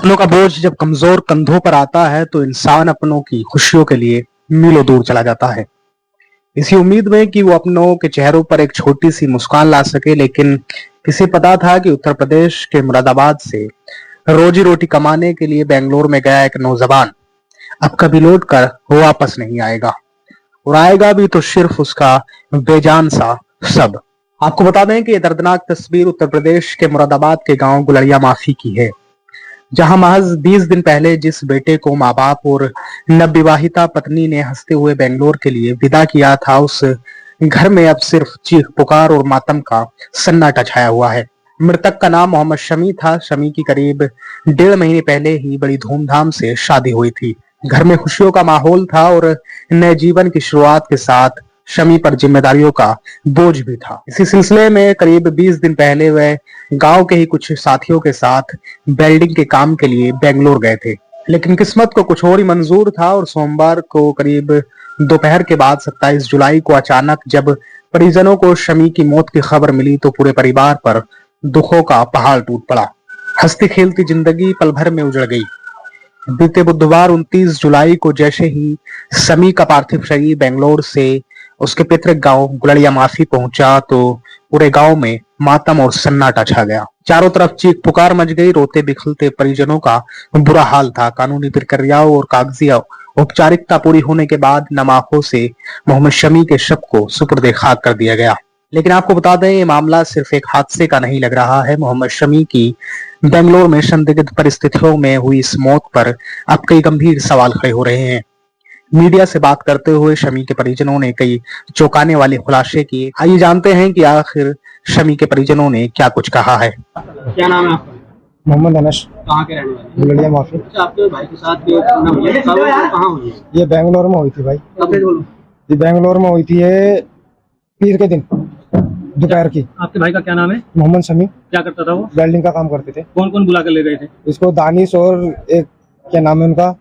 सपनों का बोझ जब कमजोर कंधों पर आता है तो इंसान अपनों की खुशियों के लिए मीलों दूर चला जाता है, इसी उम्मीद में कि वो अपनों के चेहरों पर एक छोटी सी मुस्कान ला सके। लेकिन किसे पता था कि उत्तर प्रदेश के मुरादाबाद से रोजी रोटी कमाने के लिए बेंगलोर में गया एक नौजवान अब कभी लौट कर वो वापस नहीं आएगा, और आएगा भी तो सिर्फ उसका बेजान सा सब। आपको बता दें कि यह दर्दनाक तस्वीर उत्तर प्रदेश के मुरादाबाद के गांव गुलड़िया माफी की है, जहां महज 20 दिन पहले जिस बेटे को माँ बाप और नवविवाहिता पत्नी ने हंसते हुए बेंगलोर के लिए विदा किया था, उस घर में अब सिर्फ चीख पुकार और मातम का सन्नाटा छाया हुआ है। मृतक का नाम मोहम्मद शमी था। शमी की करीब 1.5 महीने पहले ही बड़ी धूमधाम से शादी हुई थी। घर में खुशियों का माहौल था और नए जीवन की शुरुआत के साथ शमी पर जिम्मेदारियों का बोझ भी था। इसी सिलसिले में करीब 20 दिन पहले वह गांव के ही कुछ साथियों के साथ वेल्डिंग के काम के लिए बेंगलोर गए थे, लेकिन किस्मत को कुछ और ही मंजूर था और सोमवार को करीब दोपहर के बाद 27 जुलाई को अचानक जब परिजनों को शमी की मौत की खबर मिली तो पूरे परिवार पर दुखों का पहाड़ टूट पड़ा। हंसती खेलती जिंदगी पल भर में उजड़ गई। बीते बुधवार 29 जुलाई को जैसे ही शमी का पार्थिव शरीर बेंगलोर से उसके पैतृक गांव गुलड़िया माफी पहुंचा तो पूरे गांव में मातम और सन्नाटा छा गया। चारों तरफ चीख पुकार मच गई। रोते बिखरते परिजनों का बुरा हाल था। कानूनी प्रक्रियाओं और कागजी औपचारिकता पूरी होने के बाद नम आंखों से मोहम्मद शमी के शव को सुपुर्द खाक कर दिया गया। लेकिन आपको बता दें, ये मामला सिर्फ एक हादसे का नहीं लग रहा है। मोहम्मद शमी की बेंगलोर में संदिग्ध परिस्थितियों में हुई इस मौत पर अब कई गंभीर सवाल खड़े हो रहे हैं। मीडिया से बात करते हुए शमी के परिजनों ने कई चौंकाने वाले खुलासे किए। आइए जानते हैं कि आखिर शमी के परिजनों ने क्या कुछ कहा है। क्या नाम है आपका? मोहम्मद अनस। कहाँ के रहने वाले? गुलड़िया माफी। अच्छा, आपके भाई के साथ ये घटना हुई है, कहाँ हुई है? ये बेंगलोर में हुई थी भाई। बोलो। ये बेंगलोर में हुई थी, ये पीर के दिन दोपहर की। आपके भाई का क्या नाम है? मोहम्मद शमी। क्या करता था वो? वेल्डिंग का काम करते थे। कौन कौन बुला कर ले गए थे? इसको दानिश और एक क्या नाम है उनका,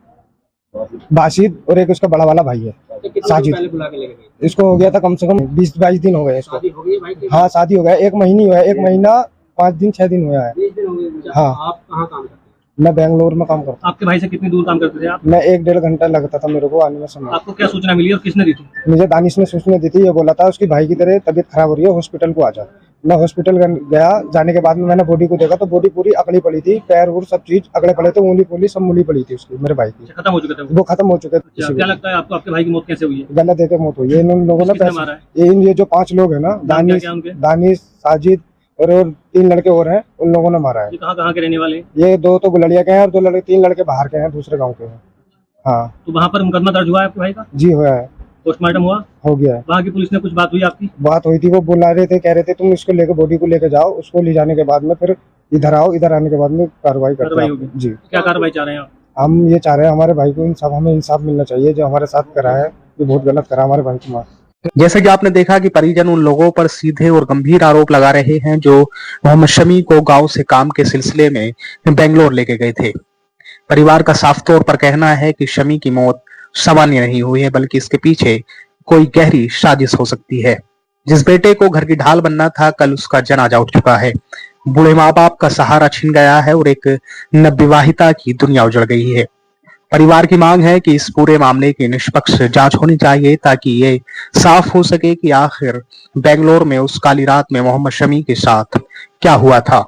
बाशिद, और एक उसका बड़ा वाला भाई है साजिद। पहले बुला के ले गए? इसको हो गया था कम से कम 20-22 दिन हो गए इसको। शादी हो गई है भाई की? हाँ, शादी हो गया, 1 महीने हुआ है, 1 महीना 5 दिन 6 दिन हुआ है। 20 दिन हो गए। हाँ। आप कहाँ काम करते हैं? मैं बेंगलोर में काम करता आपके भाई से कितनी दूर काम करते थे आप? हूँ। मैं 1-1.5 घंटा लगता था मेरे को आने में समय। आपको क्या सूचना मिली और किसने दी थी? मुझे दानिश ने सूचना दी थी, ये बोला था उसकी भाई की तरह तबीयत खराब हो रही है, हॉस्पिटल को आ जा। मैं हॉस्पिटल गया। जाने के बाद में मैंने बॉडी को देखा तो बॉडी पूरी अकड़ी पड़ी थी, पैर वूर सब चीज अकड़े पड़े थे, उंगली पुंगली सब मूली पड़ी थी उसकी, मेरे भाई की। खत्म हो चुके थे वो खत्म हो चुके थे। क्या लगता है आपको, आपके भाई की मौत कैसे हुई है? गला देके मौत हुई है। इन लोगों ने किसने मारा है? ये जो 5 लोग है ना, दानिश, साजिद और 3 लड़के और हैं, उन लोगों ने मारा है। ये कहाँ के रहने वाले हैं? ये 2 तो गुलड़िया के हैं और 3 लड़के बाहर के हैं, दूसरे गाँव के हैं। हाँ। तो वहाँ पर मुकदमा दर्ज हुआ है आपके भाई का? जी हुआ है। पोस्टमार्टम हुआ? हो गया है। वहाँ की पुलिस ने कुछ बात हुई आपकी? बात हुई थी, वो बुला रहे थे, कह रहे थे तुम इसको लेके बॉडी को लेके जाओ, उसको ले जाने के बाद में फिर इधर आओ, इधर आने के बाद में कार्रवाई करते हैं। जी। क्या कार्रवाई चाह रहे हैं आप? हम ये चाह रहे हैं हमारे भाई को इंसाफ, हमें इंसाफ मिलना चाहिए। जो हमारे साथ करा है ये बहुत गलत करा हमारे भाई को। जैसे कि आपने देखा कि परिजन उन लोगों पर सीधे और गंभीर आरोप लगा रहे हैं जो मोहम्मद शमी को गांव से काम के सिलसिले में बेंगलोर लेके गए थे। परिवार का साफ तौर पर कहना है कि शमी की मौत सामान्य नहीं हुई है, बल्कि इसके पीछे कोई गहरी साजिश हो सकती है। जिस बेटे को घर की ढाल बनना था, कल उसका जनाजा उठ चुका है। बूढ़े माँ बाप का सहारा छिन गया है और एक नवविवाहिता की दुनिया उजड़ गई है। परिवार की मांग है कि इस पूरे मामले की निष्पक्ष जांच होनी चाहिए, ताकि ये साफ हो सके कि आखिर बेंगलोर में उस काली रात में मोहम्मद शमी के साथ क्या हुआ था।